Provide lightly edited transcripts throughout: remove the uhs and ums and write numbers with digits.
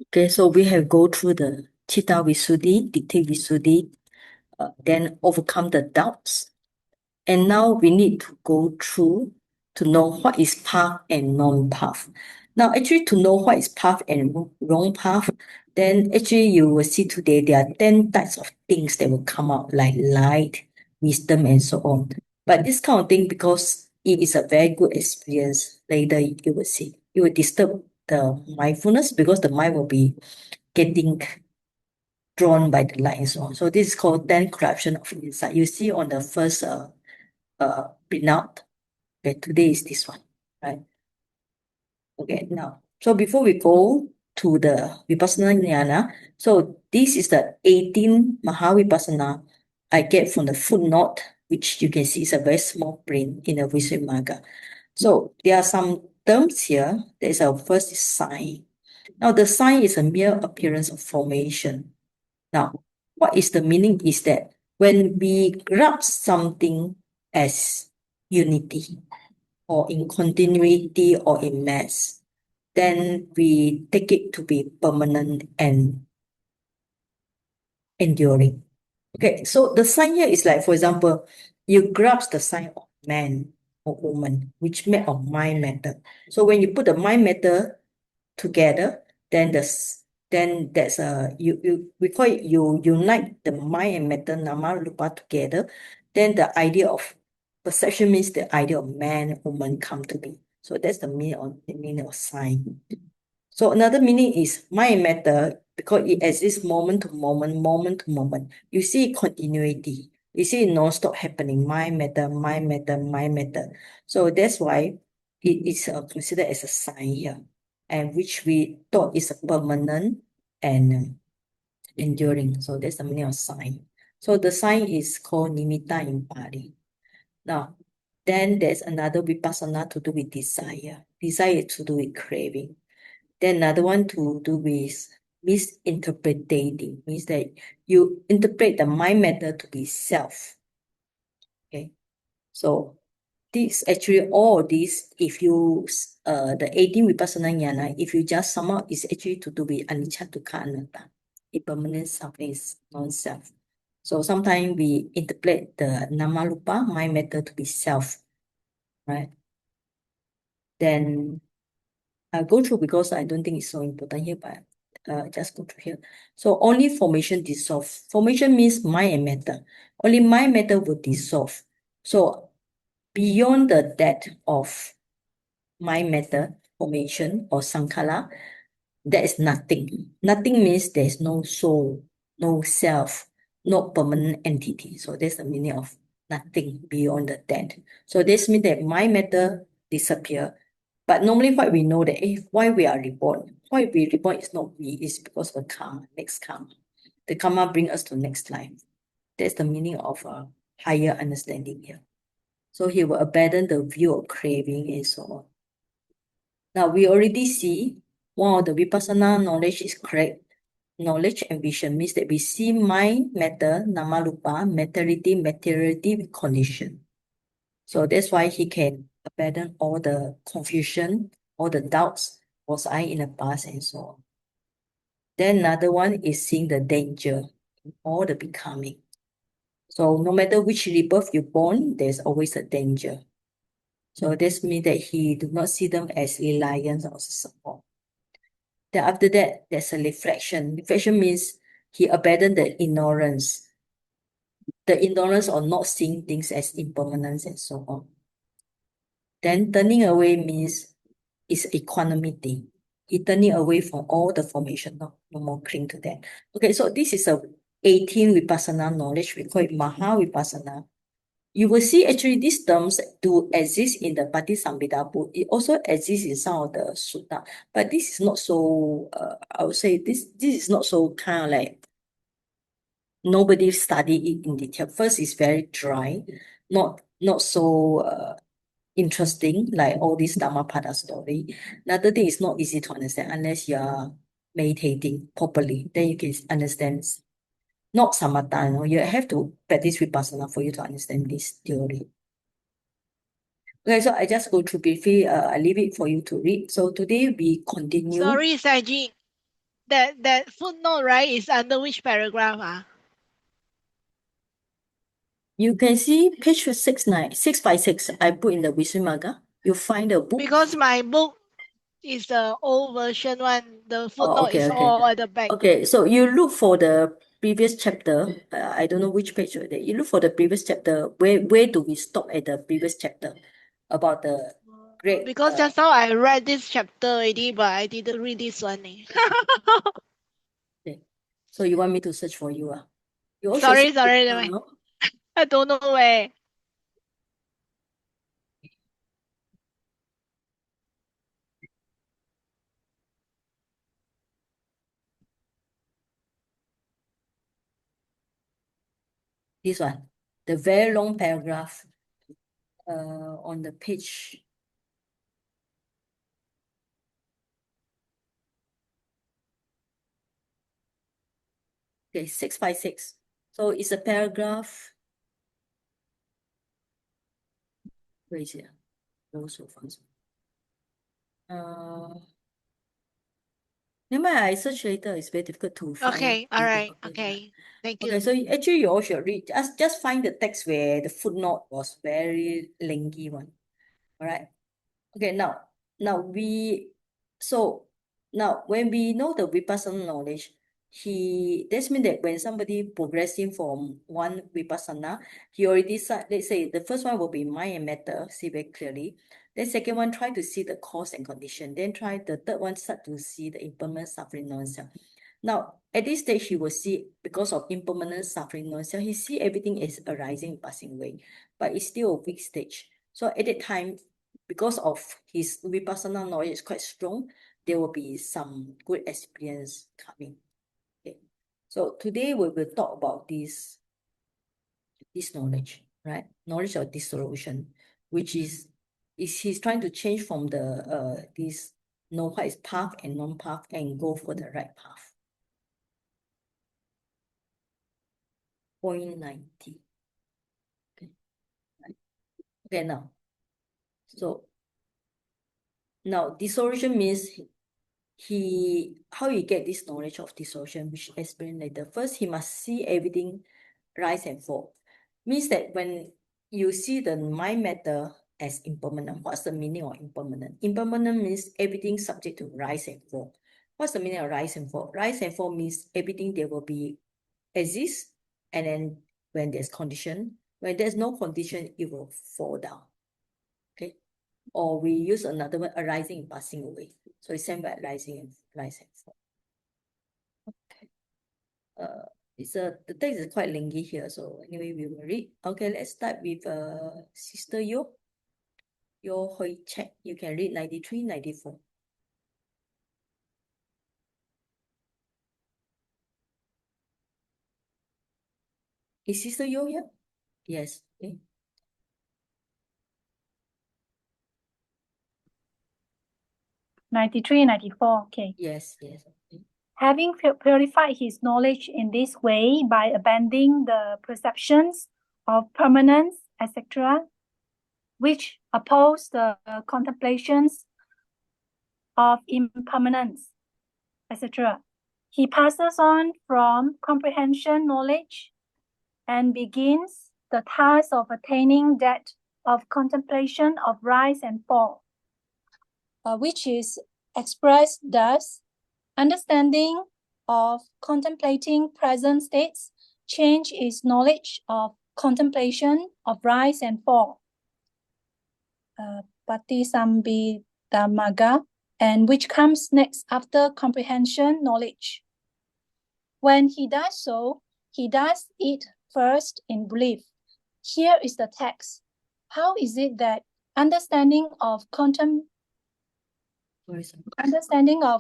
Okay, so we have go through the Chitta Visuddhi, Ditthi Visuddhi, then overcome the doubts. And now we need to go through to know what is path and non-path. Now, actually, to know what is path and wrong path, then actually you will see today there are 10 types of things that will come out, like light, wisdom, and so on. But this kind of thing, because it is a very good experience, later you will see. It will disturb the mindfulness because the mind will be getting drawn by the light and so on. So this is called 10 corruption of insight. You see on the first printout. Okay, today is this one, right? Okay, now, so before we go to the Vipassana Jnana, so this is the 18 Mahavipassana I get from the footnote, which you can see is a very small print in the Visuddhimagga. So there are some terms here. There's a first is sign. Now, the sign is a mere appearance of formation. Now, what is the meaning is that when we grasp something as unity, or in continuity or in mass, then we take it to be permanent and enduring. Okay, so the sign here is like, for example, you grasp the sign of man or woman, which made of mind matter. So when you put the mind matter together, then that's we call it you unite the mind and matter nama rupa together. Then the idea of perception means the idea of man, woman come to be. So that's the meaning of sign. So another meaning is mind and matter because it exists moment to moment, moment to moment. You see continuity. You see it non-stop happening. Mind matter, mind matter, mind matter. So that's why it is considered as a sign here, and which we thought is a permanent and enduring. So that's the meaning of sign. So the sign is called nimitta in Pali. Now, then there's another vipassana to do with desire. Desire is to do with craving. Then another one to do with misinterpreting, means that you interpret the mind matter to be self. Okay. So this actually all this, if you the 18 Vipassana Jnana, if you just sum up, is actually to do with anicca dukkha anatta. Impermanent something is non-self. So sometimes we interpret the nama rupa, mind matter to be self, right? Then I'll go through because I don't think it's so important here, but just go through here. So only formation dissolve. Formation means mind and matter. Only mind matter will dissolve. So beyond the depth of mind matter formation or sankhara, there is nothing. Nothing means there is no soul, no self, no permanent entity. So that's the meaning of nothing beyond the dead. So this means that mind matter disappear. But normally what we know that why we are reborn. Why we reborn is not we, it's because of the karma, next karma. The karma bring us to next life. That's the meaning of a higher understanding here. So he will abandon the view of craving and so on. Now we already see one of the vipassana knowledge is correct. Knowledge and vision means that we see mind, matter, nama rupa, materiality with condition. So that's why he can abandon all the confusion, all the doubts, was I in the past and so on. Then another one is seeing the danger in all the becoming. So no matter which rebirth you're born, there's always a danger. So this means that he do not see them as reliance or support. Then after that, there's a reflection. Reflection means he abandoned the ignorance. The ignorance of not seeing things as impermanence and so on. Then turning away means it's equanimity. He turning away from all the formation, no more cling to that. Okay, so this is a 18 Vipassana knowledge. We call it Maha Vipassana. You will see actually these terms do exist in the Patisambhida book. It also exists in some of the sutta, but this is not so. I would say this is not so kind of like nobody studied it in detail. First, it's very dry, not so interesting like all this Dhammapada story. Another thing is not easy to understand unless you are meditating properly. Then you can understand. Not samatha, you have to practice vipassana for you to understand this theory. Okay, so I just go through briefly. I leave it for you to read. So today we continue. Sorry, Saji. that footnote, right, is under which paragraph? You can see page 656. I put in the Visuddhimagga. You find the book. Because my book is the old version one. The Oh, footnote okay, is okay. all at the back. Okay, so you look for the previous chapter. I don't know which page already. You look for the previous chapter. Where do we stop at the previous chapter about the great? Because just now I read this chapter already, but I didn't read this one. Okay. So you want me to search for you? You also Sorry, search it sorry. now. I don't know where. This one, the very long paragraph on the page. Okay, 656. So it's a paragraph. Where is it? Also fast. Never mind, I search later. It's very difficult to find. Okay, all right. Okay, thank you. Okay, so actually you all should read. Just find the text where the footnote was very lengthy one. All right. Okay, now when we know the Vipassana knowledge, this means that when somebody progressing from one Vipassana, he already let's say the first one will be mind and matter, see very clearly. Then second one, try to see the cause and condition. Then try the third one, start to see the impermanent suffering non-self. Now, at this stage, he will see, because of impermanent suffering non-self, he see everything is arising, passing away, but it's still a weak stage. So at that time, because of his Vipassana knowledge is quite strong, there will be some good experience coming. Okay. So today we will talk about this knowledge, right? Knowledge of dissolution, which is he's trying to change from the this know what is path and non-path and go for the right path. Point 90. Okay. Okay, now. So now dissolution means how you get this knowledge of dissolution, which I explain later. First, he must see everything rise and fall. Means that when you see the mind matter as impermanent, what's the meaning of impermanent? Impermanent means everything subject to rise and fall. What's the meaning of rise and fall? Rise and fall means everything there will be exist, and then when there's condition, when there's no condition, it will fall down. Okay. Or we use another word, arising and passing away. So it's same by rising and fall. Okay. The text is quite lengthy here, so anyway, we will read. Okay, let's start with Sister Yo. Yo Hui check. You can read 93, 94. Is Sister Yo here? Yes. Okay. 93, 94. Okay. Yes, yes. Okay. Having purified his knowledge in this way by abandoning the perceptions of permanence, etc., which oppose the contemplations of impermanence, etc., he passes on from comprehension knowledge and begins the task of attaining that of contemplation of rise and fall, which is expressed thus: understanding of contemplating present states, change is knowledge of contemplation of rise and fall. Visuddhimagga, and which comes next after comprehension knowledge. When he does so, he does it first in belief. Here is the text. How is it that understanding of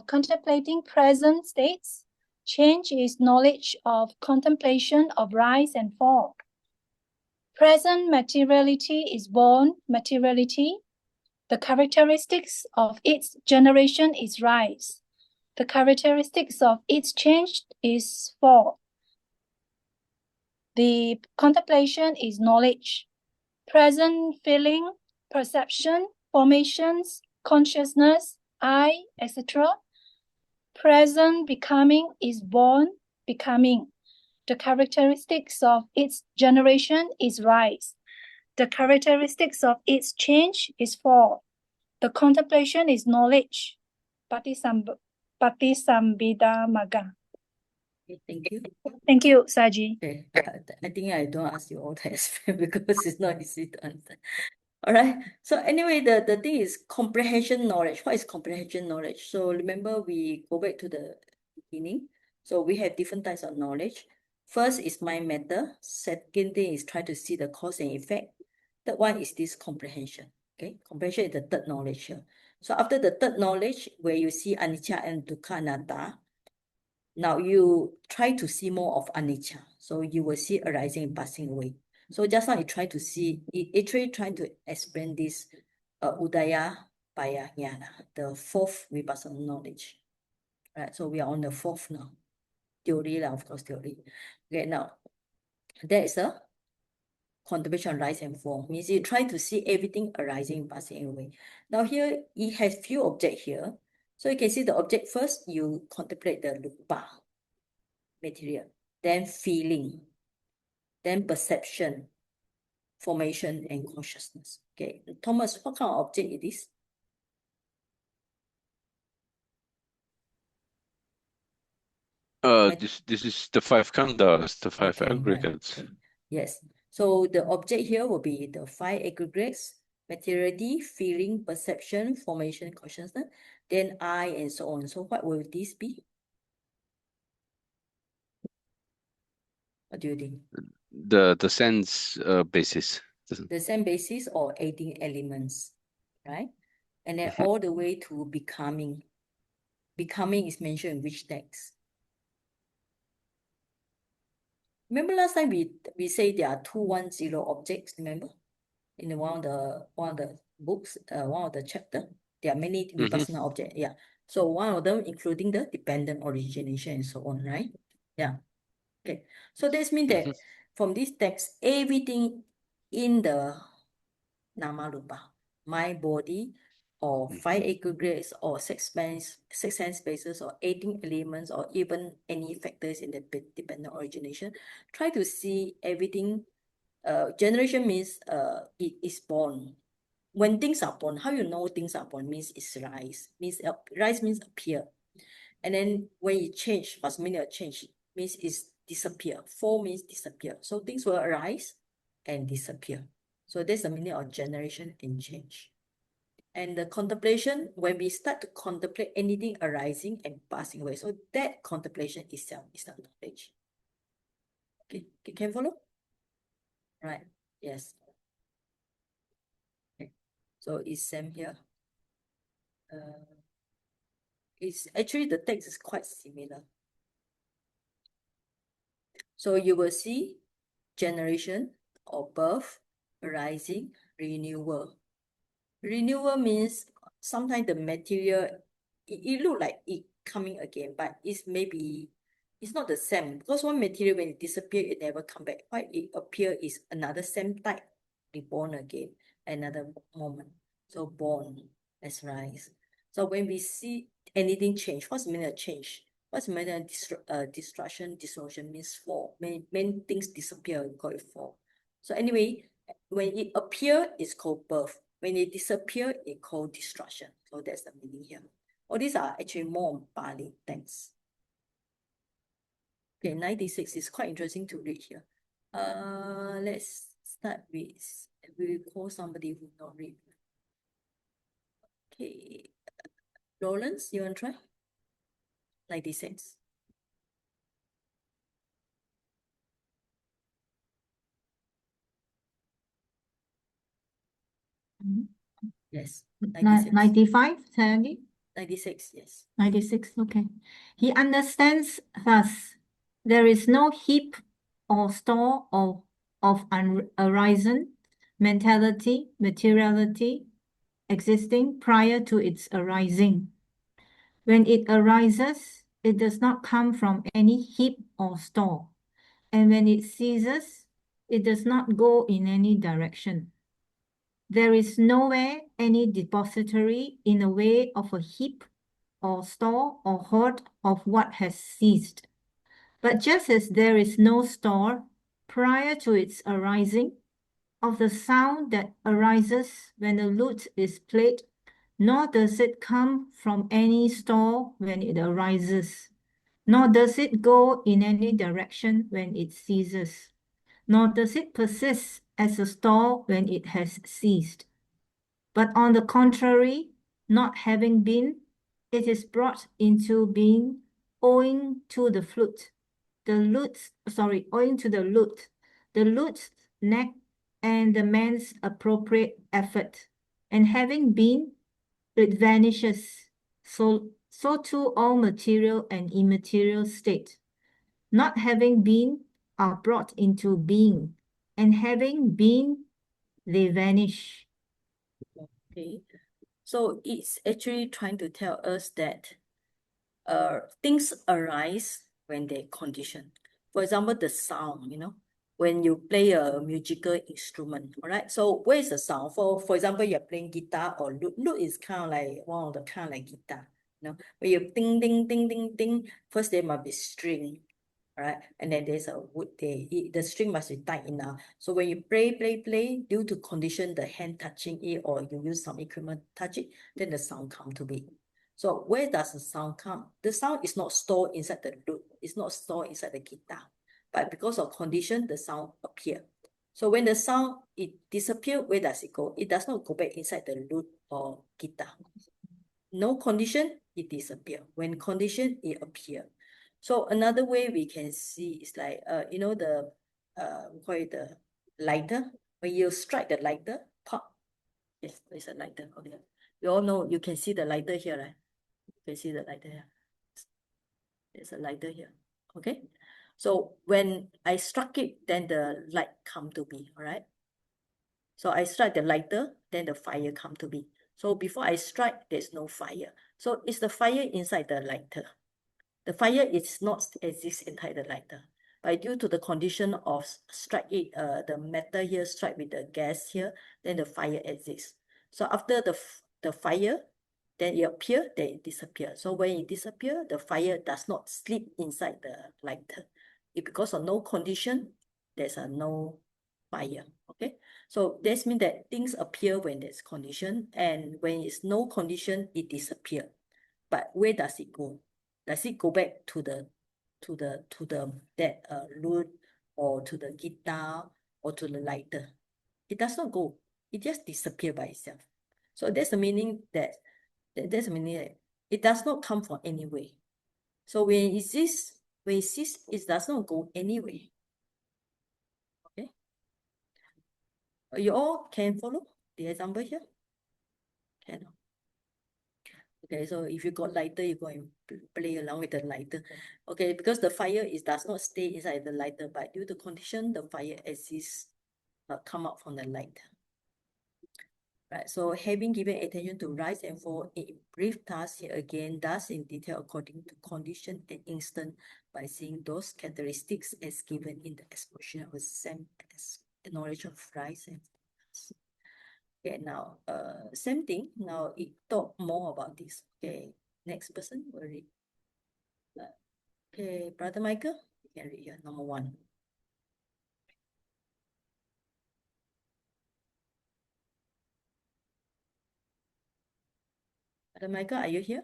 contemplating present states, change is knowledge of contemplation of rise and fall? Present materiality is born materiality. The characteristics of its generation is rise. The characteristics of its change is fall. The contemplation is knowledge. Present feeling, perception, formations, consciousness, I, etc. present becoming is born becoming. The characteristics of its generation is rise. The characteristics of its change is fall. The contemplation is knowledge. Visuddhimagga. Okay, thank you. Thank you, Saji. Okay, I think I don't ask you all to explain because it's not easy to answer. All right. So anyway, the thing is comprehension knowledge. What is comprehension knowledge? So remember, we go back to the beginning. So we have different types of knowledge. First is mind matter. Second thing is try to see the cause and effect. Third one is this comprehension. Okay, comprehension is the third knowledge here. So after the third knowledge, where you see anicca and dukkha anatta, now you try to see more of anicca. So you will see arising and passing away. So just now you try to see, it actually trying to explain this udaya paya jnana, the fourth vipassana knowledge. Right, so we are on the fourth now. Theory, of course, theory. Okay, now there is a contemplation on rise and fall. Means you try to see everything arising, passing away. Now here, it has few objects here. So you can see the object first, you contemplate the rupa, material, then feeling, then perception, formation, and consciousness. Okay, Thomas, what kind of object it is? This is the five khandhas, the five Okay, right, aggregates. okay. Yes. So the object here will be the five aggregates: materiality, feeling, perception, formation, consciousness, then I, and so on. So what will this be? What do you think? The sense basis. The same basis or aiding elements, right? And then all the way to becoming. Becoming is mentioned in which text? Remember last time we say there are 210 objects, remember? In one of the books, one of the chapter, there are many vipassana objects. Yeah. So one of them including the dependent origination and so on, right? Yeah. Okay. So this means that from this text, everything in the nama rupa, mind, body, or five aggregates, or six sense bases, or 18 elements, or even any factors in the dependent origination, try to see everything. Generation means it is born. When things are born, how you know things are born means it's rise. Rise means appear. And then when it change, what's meaning of change? Means it's disappear. Fall means disappear. So things will arise and disappear. So that's the meaning of generation and change. And the contemplation, when we start to contemplate anything arising and passing away, so that contemplation itself is the knowledge. Okay, can you follow? Right, yes. Okay. So it's same here. It's actually the text is quite similar. So you will see generation or birth, arising, renewal. Renewal means sometimes the material, it look like it coming again, but it's not the same. Because one material, when it disappear, it never come back. Why it appear is another same type, reborn again, another moment. So born as rise. So when we see anything change, what's the meaning of change? What's the meaning of destruction, dissolution means fall. When things disappear, we call it fall. So anyway, when it appear, it's called birth. When it disappear, it called destruction. So that's the meaning here. All these are actually more on Pali texts. Okay, 96 is quite interesting to read here. Let's start with, we will call somebody who not read. Okay, Lawrence, you want to try? 96. Yes, 96. 95, say again. 96, yes. 96, okay. He understands thus, there is no heap or store of arisen, mentality, materiality, existing prior to its arising. When it arises, it does not come from any heap or store. And when it ceases, it does not go in any direction. There is nowhere any depository in the way of a heap or store or hoard of what has ceased. But just as there is no store prior to its arising, of the sound that arises when the lute is played, nor does it come from any store when it arises, nor does it go in any direction when it ceases, nor does it persist as a store when it has ceased. But on the contrary, not having been, it is brought into being owing to the flute, owing to the lute's neck and the man's appropriate effort. And having been, it vanishes. So too all material and immaterial state, not having been, are brought into being, and having been, they vanish. Okay. So it's actually trying to tell us that things arise when they condition. For example, the sound, when you play a musical instrument, all right? So where is the sound? For example, you're playing guitar or lute. Lute is kind of like one of the kind of like guitar, when you ding, ding, ding, ding, ding, first there must be string, right? And then there's a wood there. The string must be tight enough. So when you play, due to condition, the hand touching it or you use some equipment touch it, then the sound come to be. So where does the sound come? The sound is not stored inside the lute. It's not stored inside the guitar. But because of condition, the sound appear. So when the sound, it disappear, where does it go? It does not go back inside the lute or guitar. No condition, it disappear. When condition, it appear. So another way we can see is like, we call it the lighter. When you strike the lighter, pop. Yes, there's a lighter. Okay. You all know, you can see the lighter here, right? You can see the lighter here. There's a lighter here. Okay. So when I struck it, then the light come to be, all right? So I strike the lighter, then the fire come to be. So before I strike, there's no fire. So it's the fire inside the lighter. The fire is not exist inside the lighter. But due to the condition of strike it, the metal here strike with the gas here, then the fire exists. So after the fire, then it appear, then it disappear. So when it disappear, the fire does not sleep inside the lighter. Because of no condition, there's no fire. Okay, so this means that things appear when there's condition, and when it's no condition, it disappear. But where does it go? Does it go back to the lute or to the guitar or to the lighter? It does not go. It just disappear by itself. So that's the meaning that it does not come from anywhere. So when it ceases, it does not go anywhere. Okay. You all can follow the example here? Can. Okay, so if you got lighter, you go and play along with the lighter. Okay, because the fire does not stay inside the lighter, but due to condition, the fire exists, come out from the lighter. Right, so having given attention to rise and fall in brief tasks here again, thus in detail according to condition and instant by seeing those characteristics as given in the exposition of the same as knowledge of rise and fall. Okay, now, same thing. Now it talk more about this. Okay, next person will read. Okay, Brother Michael, you can read here, number 1. Brother Michael, are you here?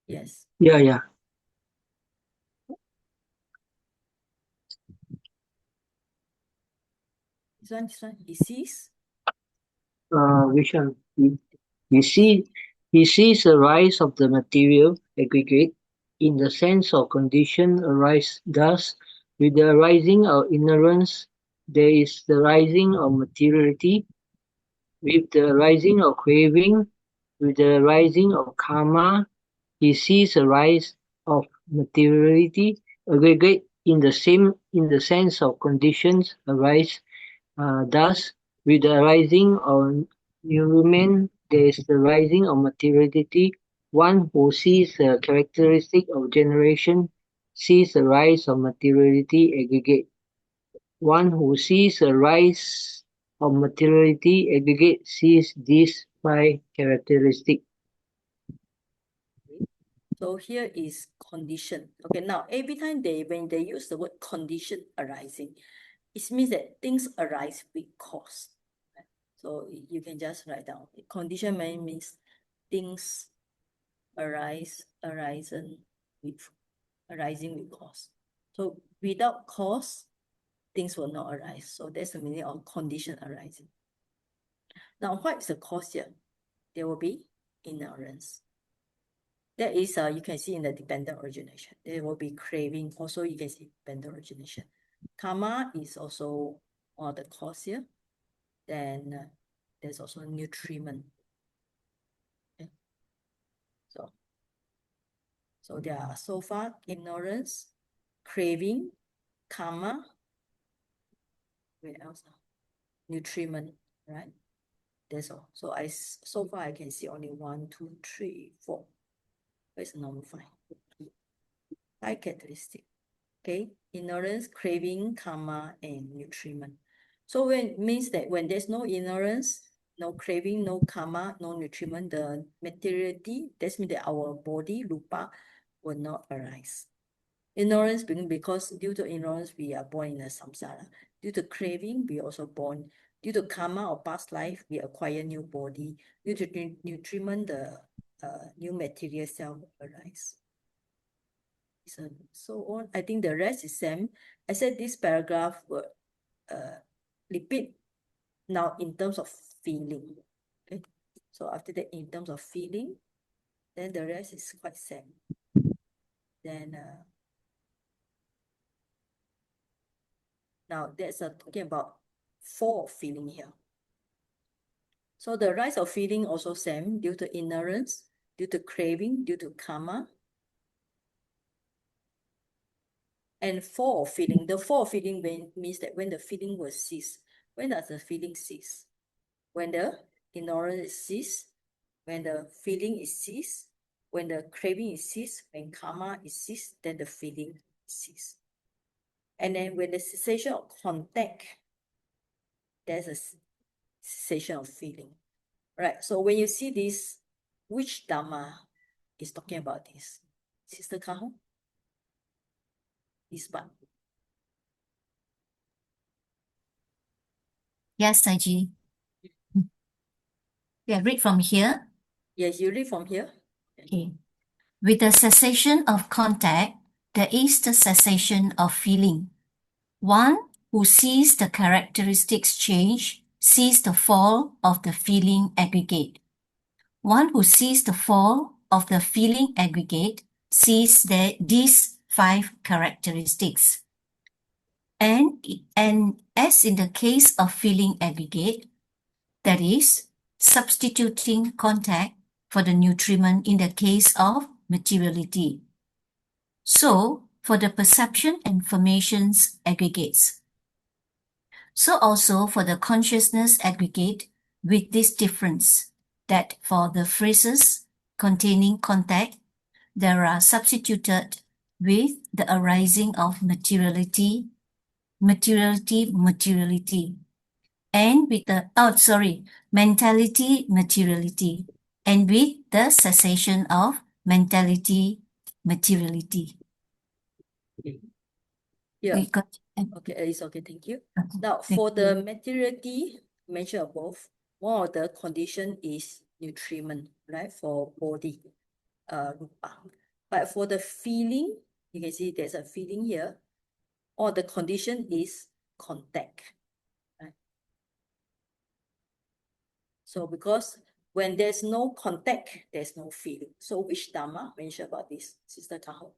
Yes. Yeah. This one, he sees. Which one? He sees the rise of the material aggregate in the sense of condition arise. Thus, with the arising of ignorance, there is the rising of materiality. With the rising of craving, with the rising of karma, he sees a rise of materiality aggregate in the sense of conditions arise. Thus, with the rising of nument, there is the rising of materiality. One who sees the characteristic of generation sees the rise of materiality aggregate. One who sees the rise of materiality aggregate sees these 5 characteristics. So here is condition. Okay, now every time when they use the word condition arising, it means that things arise with cause. Right? So you can just write down. Condition means things arising with cause. So without cause, things will not arise. So that's the meaning of condition arising. Now, what is the cause here? There will be ignorance. That is, you can see in the dependent origination. There will be craving. Also, you can see dependent origination. Karma is also one of the cause here. Then there's also nutriment. Okay. So there are so far ignorance, craving, karma. Where else? Nutriment, right? That's all. So far I can see only 1, 2, 3, 4. Where's the number 5? 5 characteristics. Okay, ignorance, craving, karma, and nutriment. So when means that when there's no ignorance, no craving, no karma, no nutriment, the materiality, that means that our body, rupa, will not arise. Ignorance because due to ignorance, we are born in a samsara. Due to craving, we are also born. Due to karma or past life, we acquire new body. Due to nutriment, the new material cell will arise. So on. I think the rest is same. I said this paragraph will repeat now in terms of feeling. Okay. So after that, in terms of feeling, then the rest is quite same. Then now that's talking about 4 feeling here. So the rise of feeling also same due to ignorance, due to craving, due to karma. And 4 of feeling. The 4 of feeling means that when the feeling will cease. When does the feeling cease? When the ignorance is ceased, when the feeling is ceased, when the craving is ceased, when karma is ceased, then the feeling cease. And then when the cessation of contact, there's a cessation of feeling. Right. So when you see this, which Dhamma is talking about this? Sister Kaho? This part. Yes, Saji. Yeah, read from here. Yes, you read from here. Okay. With the cessation of contact, there is the cessation of feeling. One who sees the characteristics change sees the fall of the feeling aggregate. One who sees the fall of the feeling aggregate sees these 5 characteristics. And as in the case of feeling aggregate, that is, substituting contact for the nutriment in the case of materiality. So, for the perception and formations aggregates. So also for the consciousness aggregate with this difference, that for the phrases containing contact, there are substituted with the arising of materiality, and with the, mentality, and with the cessation of mentality. Yeah. We got, Okay, it's okay, thank you. okay, Now, thank for the you. materiality mentioned above, one of the condition is nutriment, right, for body, rupa. But for the feeling, you can see there's a feeling here, or the condition is contact, right? So because when there's no contact, there's no feeling. So which Dhamma mentioned about this, Sister Kaho?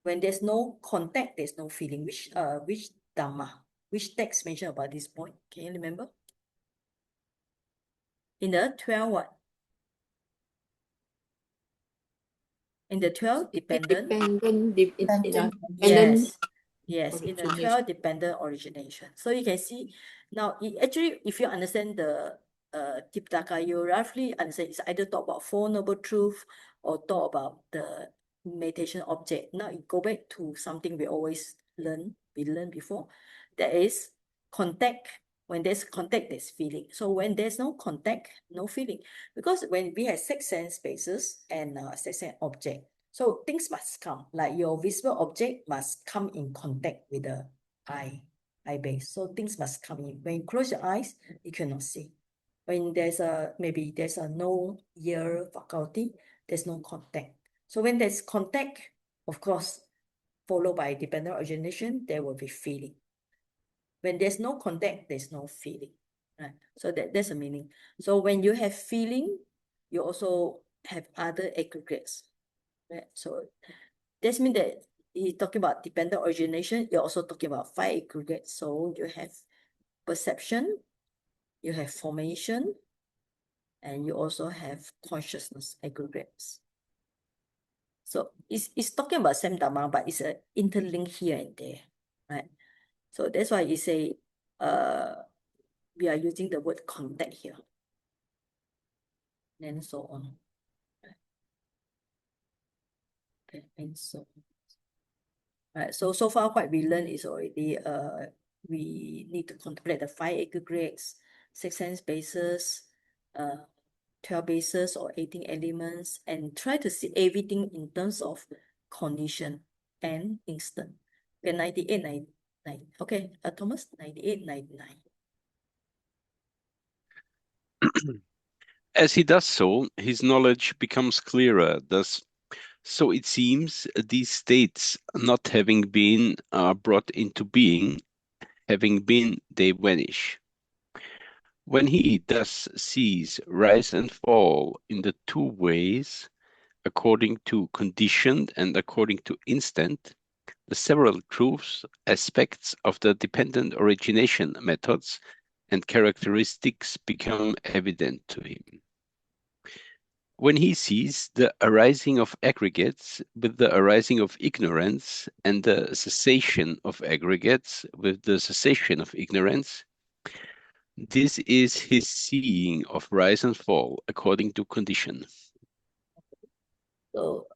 When there's no contact, there's no feeling. Which Dhamma, which text mentioned about this point? Can you remember? In the 12 what? In the 12 dependent. Yes, in the 12 dependent origination. So you can see now, actually, if you understand the Tipitaka, you roughly understand it's either talk about 4 noble truth or talk about the meditation object. Now you go back to something we always learn, we learned before. That is contact When there's contact, there's feeling. So when there's no contact, no feeling. Because when we have six sense spaces and six sense object, so things must come. Like your visible object must come in contact with the eye base. So things must come in. When you close your eyes, you cannot see. When maybe there's a no ear faculty, there's no contact. So when there's contact, of course, followed by dependent origination, there will be feeling. When there's no contact, there's no feeling. Right? So that's the meaning. So when you have feeling, you also have other aggregates. Right? So this means that he's talking about dependent origination. You're also talking about five aggregates. So you have perception, you have formation, and you also have consciousness aggregates. So it's talking about same Dharma, but it's an interlink here and there, right? So that's why you say we are using the word contact here, and so on. Okay, and so on. Right. So far what we learned is already we need to contemplate the five aggregates, six sense bases, 12 bases or 18 elements, and try to see everything in terms of condition and instant. Okay, 98, 99. Okay, Thomas, 98, 99. As he does so, his knowledge becomes clearer. Thus, so it seems these states, not having been brought into being, having been, they vanish. When he thus sees rise and fall in the two ways, according to conditioned and according to instant, the several truths, aspects of the dependent origination methods and characteristics become evident to him. When he sees the arising of aggregates with the arising of ignorance and the cessation of aggregates with the cessation of ignorance, this is his seeing of rise and fall according to condition. So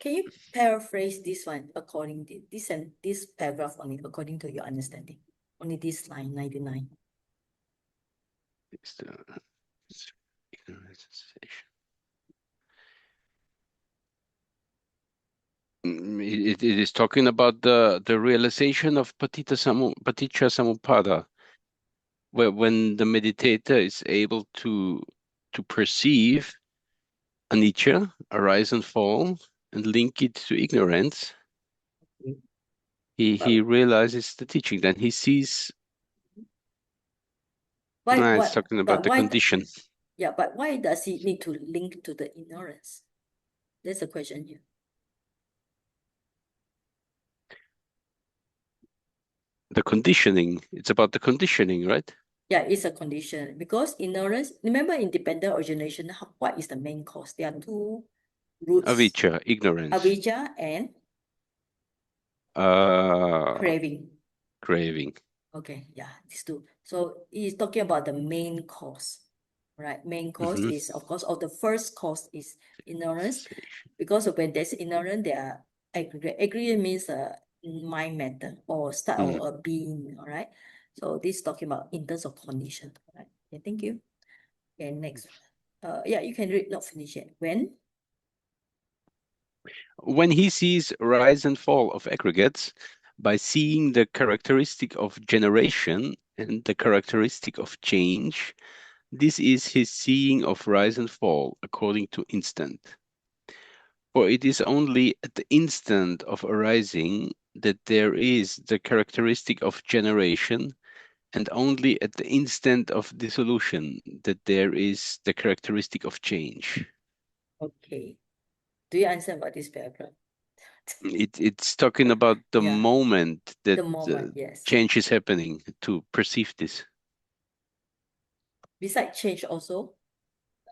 can you paraphrase this one according to this paragraph only according to your understanding? Only this line 99. It's the ignorance and cessation. It is talking about the realization of paticca samuppada, where when the meditator is able to perceive anicca, arise and fall, and link it to ignorance, he realizes the teaching. Then he sees. It's talking about the condition. Yeah, but why does he need to link to the ignorance? That's the question here. The conditioning. It's about the conditioning, right? Yeah, it's a condition because ignorance. Remember, independent origination. What is the main cause? There are two roots: Avijja, ignorance. avijja and craving. Craving. Okay, yeah, these two. So he's talking about the main cause, right? Main cause is, of course, the first cause is ignorance, because when there's ignorance, there are aggregate. Aggregate means mind matter or start or a being, all right? So this is talking about in terms of condition, right? Okay, thank you. Okay, next. Yeah, you can read, not finish yet. When he sees rise and fall of aggregates, by seeing the characteristic of generation and the characteristic of change, this is his seeing of rise and fall according to instant. For it is only at the instant of arising that there is the characteristic of generation, and only at the instant of dissolution that there is the characteristic of change. Okay. Do you understand what this paragraph? It's talking about the moment that the moment, yes. change is happening, to perceive this. Besides change also,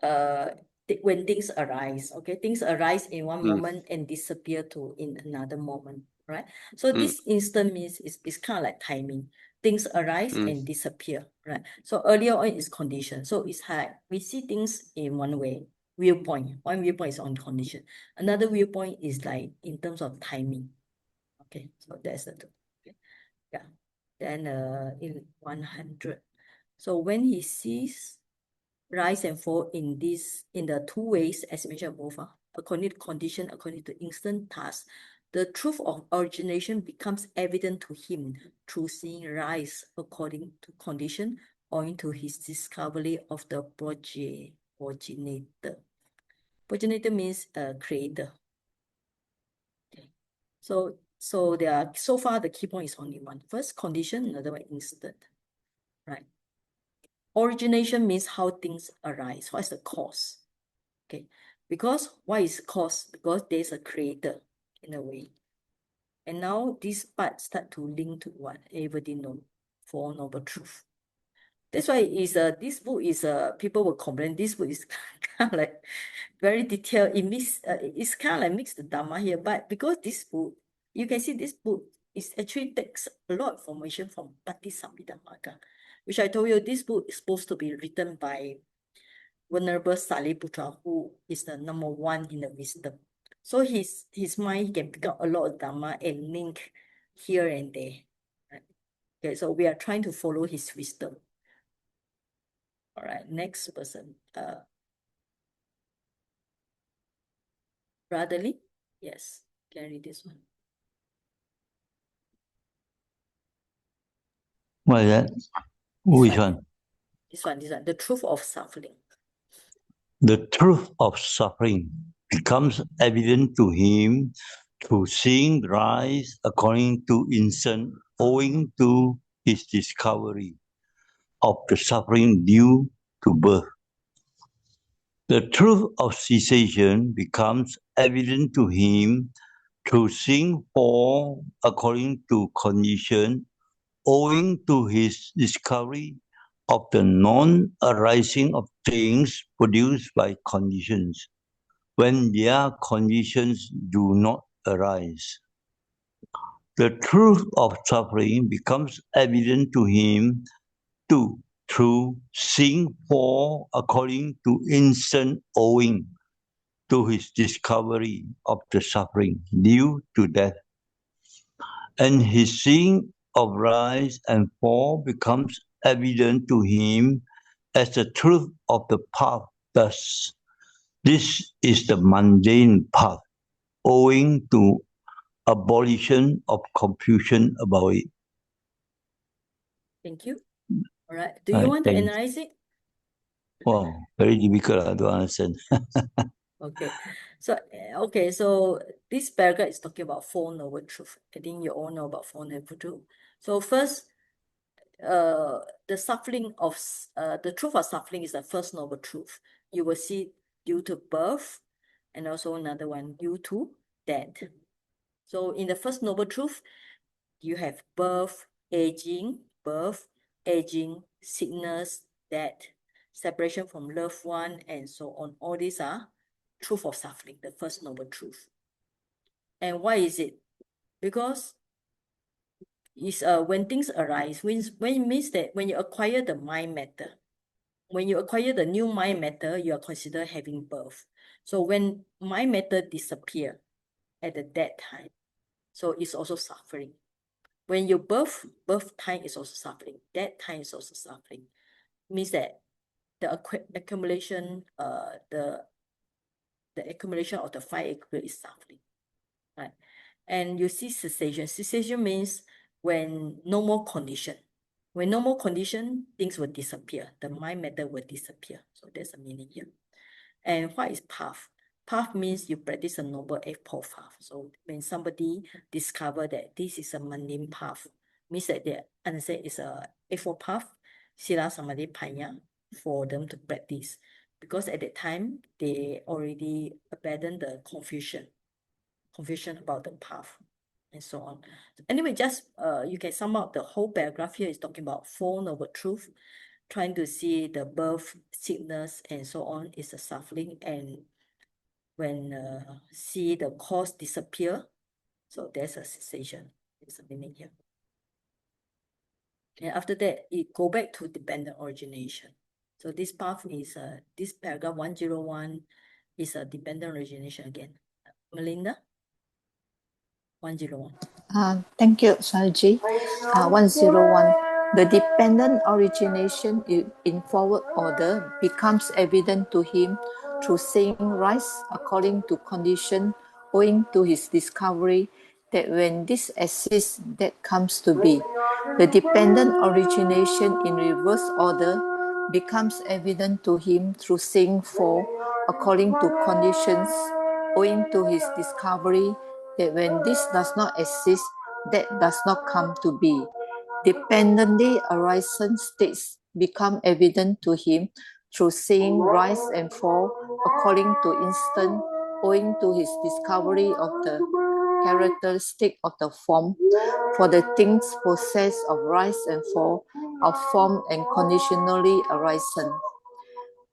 when things arise, okay, things arise in one moment and disappear in another moment, right? So this instant means it's kind of like timing. Things arise and disappear, right? So earlier on is condition. So it's like we see things in one way, viewpoint. One viewpoint is on condition. Another viewpoint is like in terms of timing. Okay, so that's the two. Okay. Yeah. Then in 100. So when he sees rise and fall in the two ways, as mentioned above, according to condition, according to instant task, the truth of origination becomes evident to him through seeing rise according to condition, owing to his discovery of the progenitor. Progenitor means creator. Okay. So far the key point is only one. First condition, another one instant. Right. Origination means how things arise. What's the cause? Okay. Because why is cause? Because there's a creator in a way. And now this part start to link to what everybody know, Four Noble Truth. That's why this book is people will complain. This book is kind of like very detailed. It's kind of like mix the Dharma here, but because this book, you can see this book is actually takes a lot of information from Visuddhimagga, which I told you this book is supposed to be written by Venerable Sariputra, who is the number one in the wisdom. So his mind, he can pick up a lot of Dharma and link here and there. Right? Okay, so we are trying to follow his wisdom. All right, next person. Bradley? Yes, can I read this one? What is that? Which one? This one. The truth of suffering. The truth of suffering becomes evident to him through seeing rise according to instant, owing to his discovery of the suffering due to birth. The truth of cessation becomes evident to him through seeing fall according to condition, owing to his discovery of the non-arising of things produced by conditions, when their conditions do not arise. The truth of suffering becomes evident to him too, through seeing fall according to instant owing to his discovery of the suffering due to death. And his seeing of rise and fall becomes evident to him as the truth of the path. Thus, this is the mundane path, owing to abolition of confusion about it. Thank you. All right. Do you want to analyze it? Wow, very difficult to understand. Okay. So this paragraph is talking about Four Noble Truths. I think you all know about Four Noble Truths. So first, the truth of suffering is the first noble truth. You will see due to birth, and also another one due to death. So in the first noble truth, you have birth, aging, sickness, death, separation from loved one, and so on. All these are truth of suffering, the first noble truth. And why is it? Because is when things arise, when it means that when you acquire the mind matter, when you acquire the new mind matter, you are considered having birth. So when mind matter disappear at that time, so it's also suffering. When you birth time is also suffering. That time is also suffering. Means that the accumulation, the accumulation of the 5 aggregate is suffering, right? And you see cessation. Cessation means when no more condition. When no more condition, things will disappear. The mind matter will disappear. So there's a meaning here. And what is path? Path means you practice a noble eightfold path. So when somebody discover that this is a mundane path, means that they understand it's a eightfold path, Sila Samadhi Panya, for them to practice. Because at that time, they already abandoned the confusion about the path and so on. Anyway, just you can sum up the whole paragraph here is talking about Four Noble Truths, trying to see the birth, sickness, and so on is a suffering, and when see the cause disappear, so there's a cessation. There's a meaning here. And after that, it go back to dependent origination. So this path is this paragraph 101 is a dependent origination again. Melinda? 101. Thank you, Sarji. 101. The dependent origination in forward order becomes evident to him through seeing rise according to condition, owing to his discovery that when this exists, that comes to be. The dependent origination in reverse order becomes evident to him through seeing fall according to conditions, owing to his discovery that when this does not exist, that does not come to be. Dependently arising states become evident to him through seeing rise and fall according to instant, owing to his discovery of the characteristic of the form. For the things possessed of rise and fall are formed and conditionally arisen.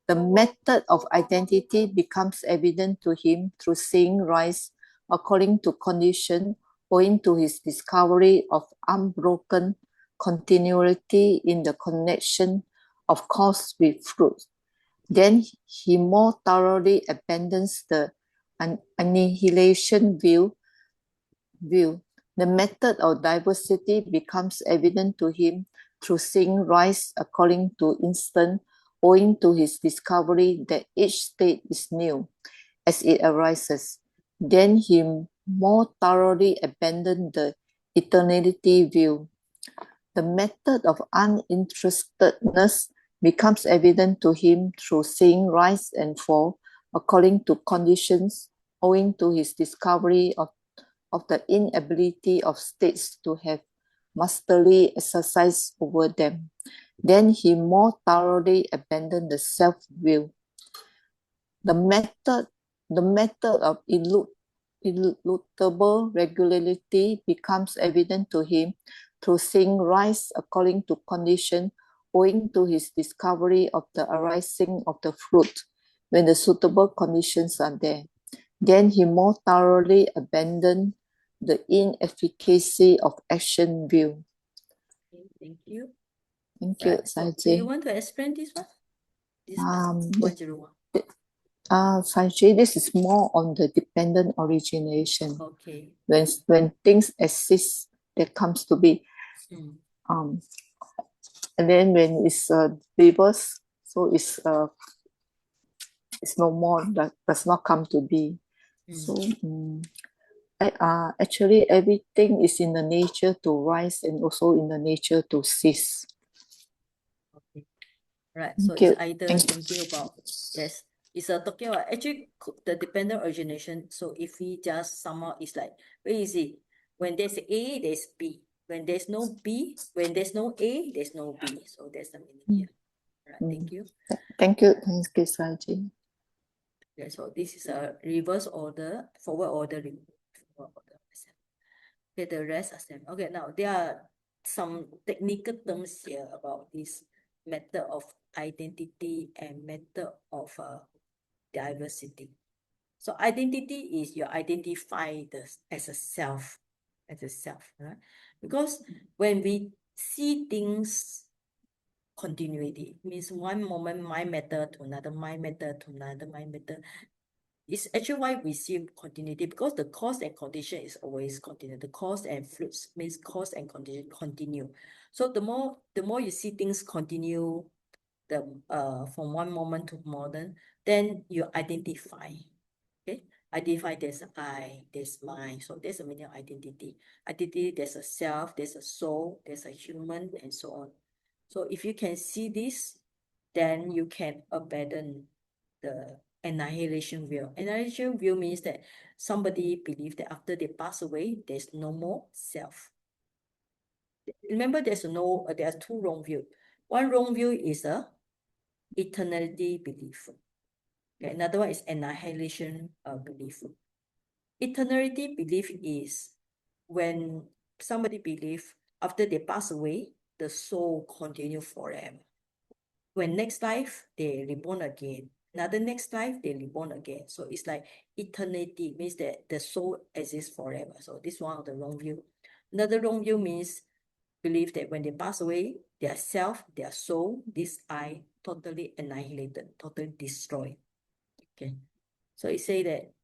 The method of identity becomes evident to him through seeing rise according to condition, owing to his discovery of unbroken continuity in the connection of cause with fruit. Then he more thoroughly abandons the annihilation view. The method of diversity becomes evident to him through seeing rise according to instant, owing to his discovery that each state is new as it arises. Then he more thoroughly abandoned the eternity view. The method of uninterestedness becomes evident to him through seeing rise and fall according to conditions, owing to his discovery of the inability of states to have masterly exercise over them. Then he more thoroughly abandoned the self-will. The method of immutable regularity becomes evident to him through seeing rise according to condition, owing to his discovery of the arising of the fruit when the suitable conditions are there. Then he more thoroughly abandoned the inefficacy of action view. Okay, thank you. Thank you, Right. So do Saji. you want to explain this one? This part, 101. Saji, this is more on the dependent origination. Okay. When things exist, that comes to be. Mm. And then when it's reverse, so it's no more, that does not come to be. So actually everything is in the nature to rise and also in the nature to cease. Okay. Right. Thank So you. it's either thinking about, yes, it's talking about actually the dependent origination. So if we just somehow, it's like very easy. When there's A, there's B. When there's no B, when there's no A, there's no B. So that's the meaning here. Right. Thank you. Thank you, Saji. Yeah, so this is a reverse order, forward order, forward order. Okay, the rest are same. Okay, now there are some technical terms here about this method of identity and method of diversity. So identity is you identify this as a self, right? Because when we see things continuity, means one moment my method to another, my method to another, my method. It's actually why we see continuity, because the cause and condition is always continue. The cause and fruits means cause and condition continue. So the more you see things continue, from one moment to modern, then you identify. Okay, identify there's I, there's mine. So there's a meaning of identity. Identity, there's a self, there's a soul, there's a human, and so on. So if you can see this, then you can abandon the annihilation view. Annihilation view means that somebody believes that after they pass away, there's no more self. Remember, there are two wrong views. One wrong view is a eternity belief. Okay, another one is annihilation belief. Eternity belief is when somebody believes after they pass away, the soul continue forever. When next life, they reborn again. Another next life, they reborn again. So it's like eternity means that the soul exists forever. So this is one of the wrong view. Another wrong view means believe that when they pass away, their self, their soul, this I, totally annihilated, totally destroyed. Okay. So it say that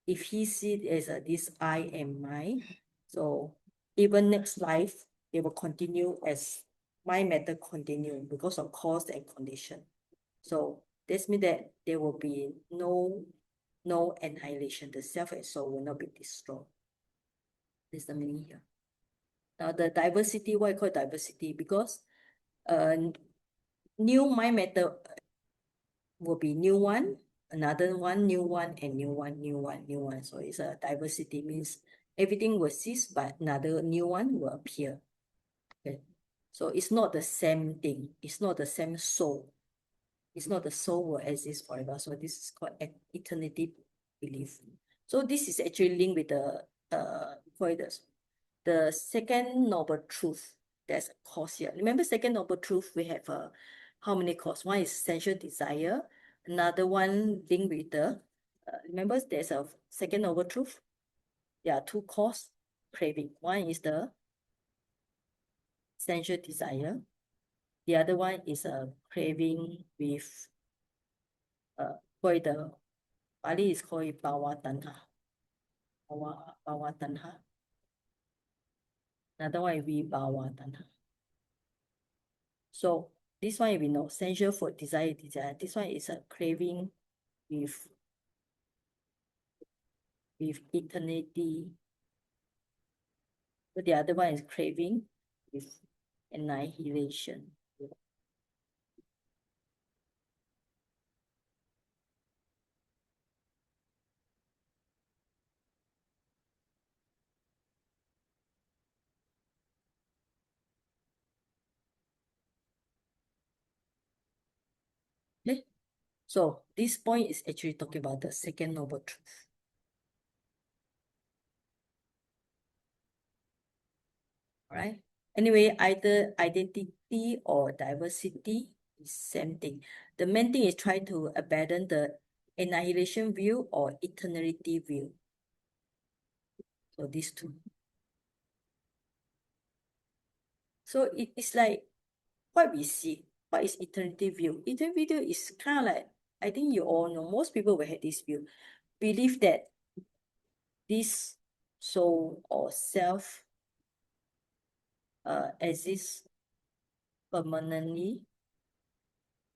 if he sees as this I and mine, so even next life, they will continue as mind matter continue because of cause and condition. So this means that there will be no annihilation. The self and soul will not be destroyed. This is the meaning here. Now the diversity, why I call diversity? Because new mind matter will be new one, another one, new one, and new one, new one, new one. So it's a diversity, means everything will cease, but another new one will appear. Okay. So it's not the same thing. It's not the same soul. It's not the soul will exist forever. So this is called eternity belief. So this is actually linked with the second noble truth. There's a cause here. Remember, second noble truth, we have how many causes? One is sensual desire. Another one linked with the, remember there's a second noble truth. There are two causes, craving. One is the sensual desire. The other one is a craving with, called the, Pali is called Bhava Tanha. Bhava Tanha. Another one is Vibhava Tanha. So this one we know, sensual for desire. This one is a craving with eternity. But the other one is craving with annihilation. Okay. So this point is actually talking about the second noble truth. Right? Anyway, either identity or diversity is same thing. The main thing is trying to abandon the annihilation view or eternity view. So these two. So it's like what we see. What is eternity view? Eternity view is kind of like, I think you all know, most people will have this view. Believe that this soul or self exists permanently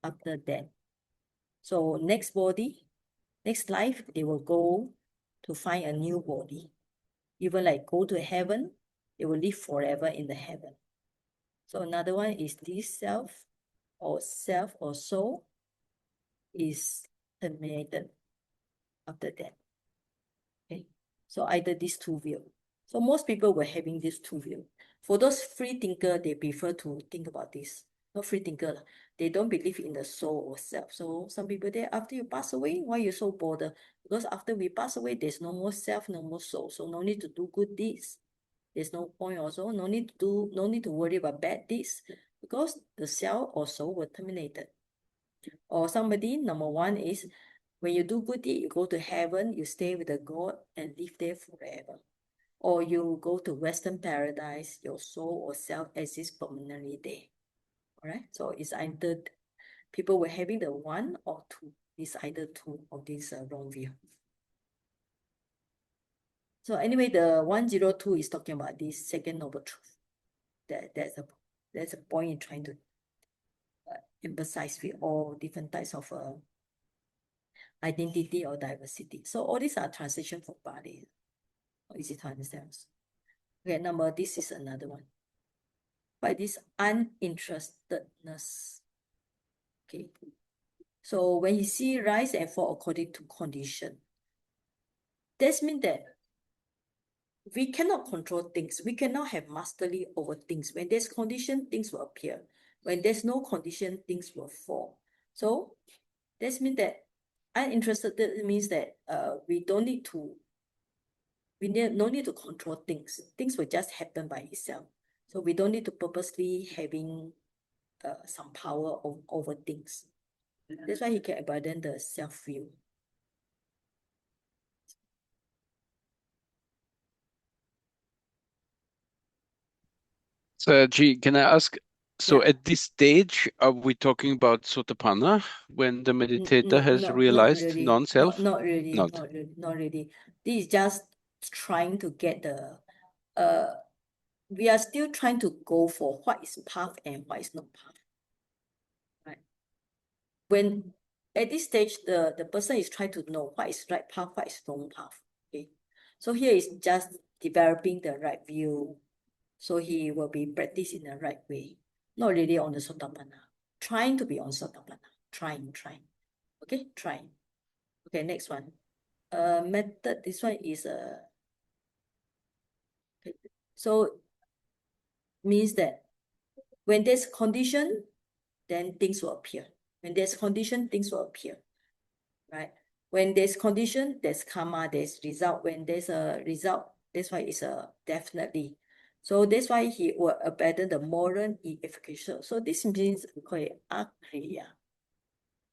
after death. So next body, next life, they will go to find a new body. Even like go to heaven, they will live forever in the heaven. So another one is this self or soul is terminated after death. Okay, so either these two views. So most people were having these two views. For those free thinker, they prefer to think about this. Not free thinker, they don't believe in the soul or self. So some people there, after you pass away, why you so bothered? Because after we pass away, there's no more self, no more soul. So no need to do good deeds. There's no point also. No need to worry about bad deeds because the self or soul were terminated. Or somebody, number one is when you do good deed, you go to heaven, you stay with the God and live there forever. Or you go to Western paradise, your soul or self exists permanently there. All right, so it's either people were having the one or two. It's either two of this wrong view. So anyway, the 102 is talking about this second noble truth. That's a point in trying to emphasize with all different types of identity or diversity. So all these are translation for Pali. Easy to understand. Okay, this is another one. By this uninterestedness. Okay. So when you see rise and fall according to condition, that means that we cannot control things. We cannot have mastery over things. When there's condition, things will appear. When there's no condition, things will fall. So that means that uninterested means that we don't need to, no need to control things. Things will just happen by itself. So we don't need to purposely having some power over things. That's why he can abandon the self-view. So, G, can I ask? So, Yeah. at this stage, are we talking about Sotapanna when the meditator has not realized really. non-self? Not really. Not. Not really. This is just trying to get the we are still trying to go for what is path and what is not path. Right? When at this stage, the person is trying to know what is right path, what is wrong path. Okay. So here is just developing the right view. So he will be practiced in the right way. Not really on the Sotapanna. Trying to be on Sotapanna. Trying. Okay, trying. Okay, next one. Method, this one is okay. So means that when there's condition, then things will appear. When there's condition, things will appear. Right? When there's condition, there's karma, there's result. When there's a result, that's why it's a definitely. So that's why he will abandon the moral efficacious. So this means we call it akriya.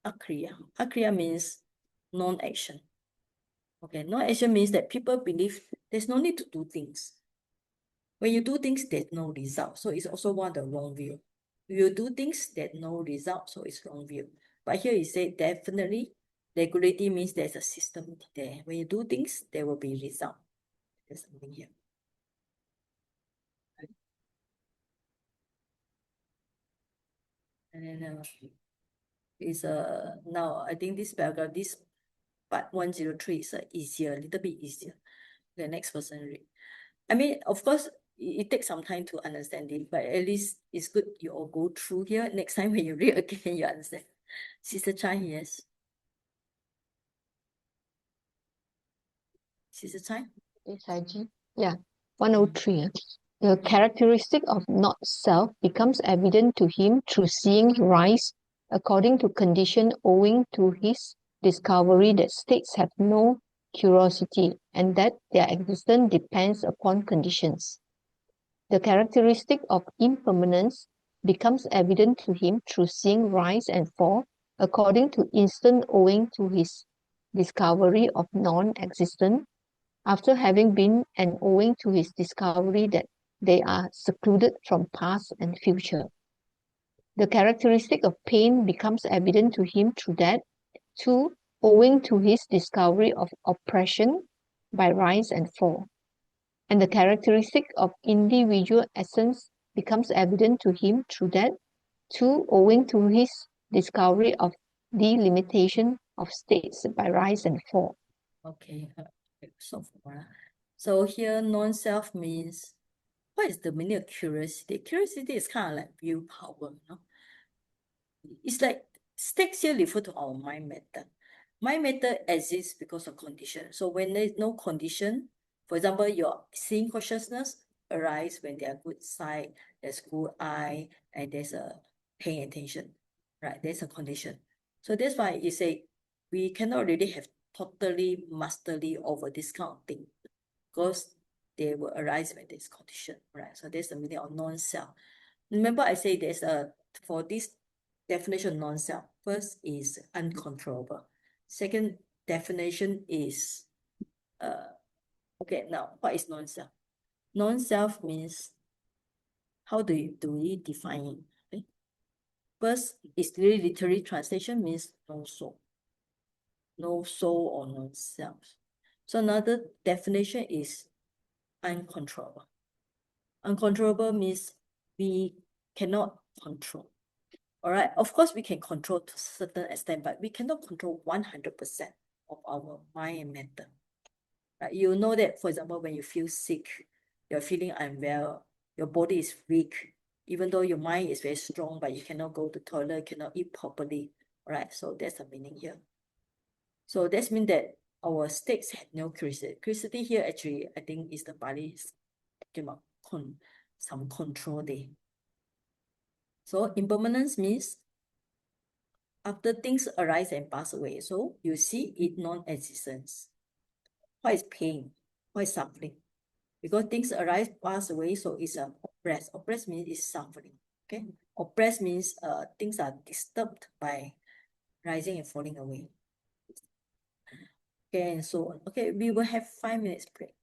Akriya means non-action. Okay, non-action means that people believe there's no need to do things. When you do things, there's no result. So it's also one of the wrong view. You do things, there's no result, so it's wrong view. But here you say definitely regularity means there's a system there. When you do things, there will be result. There's something here. And then now I think this paragraph, this part 103 is easier, a little bit easier. The next person read. I mean, of course, it takes some time to understand it, but at least it's good you all go through here. Next time when you read again, you understand. Sister Chai, yes. Sister Chai? Yes, IG. Yeah, 103. The characteristic of not self becomes evident to him through seeing rise according to condition owing to his discovery that states have no curiosity and that their existence depends upon conditions. The characteristic of impermanence becomes evident to him through seeing rise and fall according to instant owing to his discovery of non-existence, after having been and owing to his discovery that they are secluded from past and future. The characteristic of pain becomes evident to him through that, too, owing to his discovery of oppression by rise and fall. And the characteristic of individual essence becomes evident to him through that, too, owing to his discovery of delimitation of states by rise and fall. Okay, so here non-self means, what is the meaning of curiosity? Curiosity is kind of like willpower, no? It's like stakes here refer to our mind matter. Mind matter exists because of condition. So when there is no condition, for example, your seeing consciousness arise when there are good sight, there's good eye, and there's a paying attention, right? There's a condition. So that's why you say we cannot really have totally mastery over this kind of thing, because they will arise when there's condition, right? So that's the meaning of non-self. Remember I say there's for this definition of non-self, first is uncontrollable. Second definition is, okay, now what is non-self? Non-self means, how do we define it? Okay? First is really literary translation means no soul. No soul or non-self. So another definition is uncontrollable. Uncontrollable means we cannot control. All right, of course we can control to a certain extent, but we cannot control 100% of our mind and matter. Right? You know that, for example, when you feel sick, you're feeling unwell, your body is weak, even though your mind is very strong, but you cannot go to the toilet, cannot eat properly. All right, so that's the meaning here. So that means that our states had no curiosity. Curiosity here actually, I think, is the Bali talking about some control there. So impermanence means after things arise and pass away, so you see it non-existence. What is pain? What is suffering? Because things arise, pass away, so it's oppressed. Oppressed means it's suffering. Okay, oppressed means things are disturbed by rising and falling away. Okay, and so on. Okay, we will have 5 minutes break.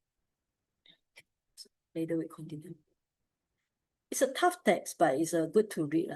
Later we continue. It's a tough text, but it's good to read.